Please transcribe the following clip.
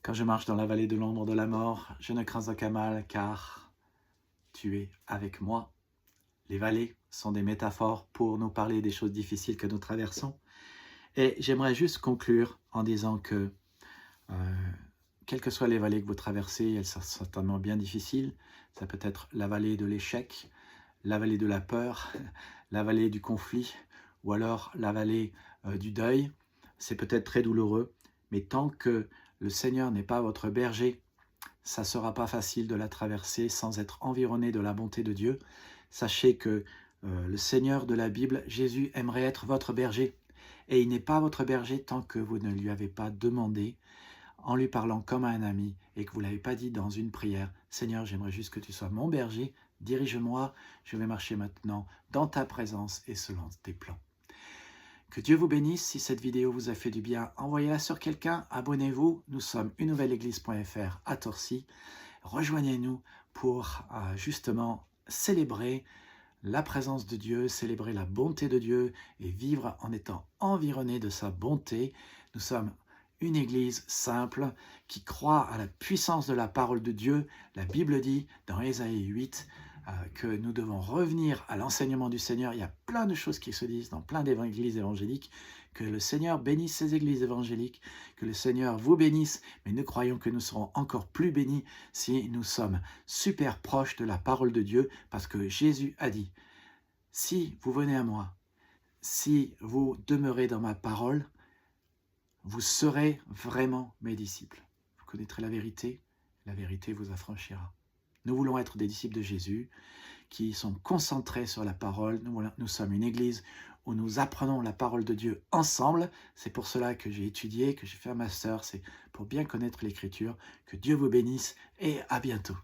Quand je marche dans la vallée de l'ombre de la mort, je ne crains aucun mal, car tu es avec moi. Les vallées sont des métaphores pour nous parler des choses difficiles que nous traversons. Et j'aimerais juste conclure en disant que, euh, quelles que soient les vallées que vous traversez, elles sont certainement bien difficiles. Ça peut être la vallée de l'échec, la vallée de la peur, la vallée du conflit, ou alors la vallée du deuil. C'est peut-être très douloureux, mais tant que le Seigneur n'est pas votre berger, ça ne sera pas facile de la traverser sans être environné de la bonté de Dieu. Sachez que le Seigneur de la Bible, Jésus, aimerait être votre berger. Et il n'est pas votre berger tant que vous ne lui avez pas demandé, en lui parlant comme à un ami, et que vous ne l'avez pas dit dans une prière, « Seigneur, j'aimerais juste que tu sois mon berger, dirige-moi, je vais marcher maintenant dans ta présence et selon tes plans. » Que Dieu vous bénisse. Si cette vidéo vous a fait du bien, envoyez-la sur quelqu'un, abonnez-vous. Nous sommes unenouvelle-église.fr à Torcy. Rejoignez-nous pour justement célébrer la présence de Dieu, célébrer la bonté de Dieu et vivre en étant environné de sa bonté. Nous sommes une église simple qui croit à la puissance de la parole de Dieu. La Bible dit dans Ésaïe 8 que nous devons revenir à l'enseignement du Seigneur. Il y a plein de choses qui se disent dans plein d'églises évangéliques. Que le Seigneur bénisse ces églises évangéliques, que le Seigneur vous bénisse, mais nous croyons que nous serons encore plus bénis si nous sommes super proches de la parole de Dieu, parce que Jésus a dit, si vous venez à moi, si vous demeurez dans ma parole, vous serez vraiment mes disciples. Vous connaîtrez la vérité vous affranchira. Nous voulons être des disciples de Jésus qui sont concentrés sur la parole. Nous sommes une église où nous apprenons la parole de Dieu ensemble. C'est pour cela que j'ai étudié, que j'ai fait un master. C'est pour bien connaître l'Écriture. Que Dieu vous bénisse et à bientôt.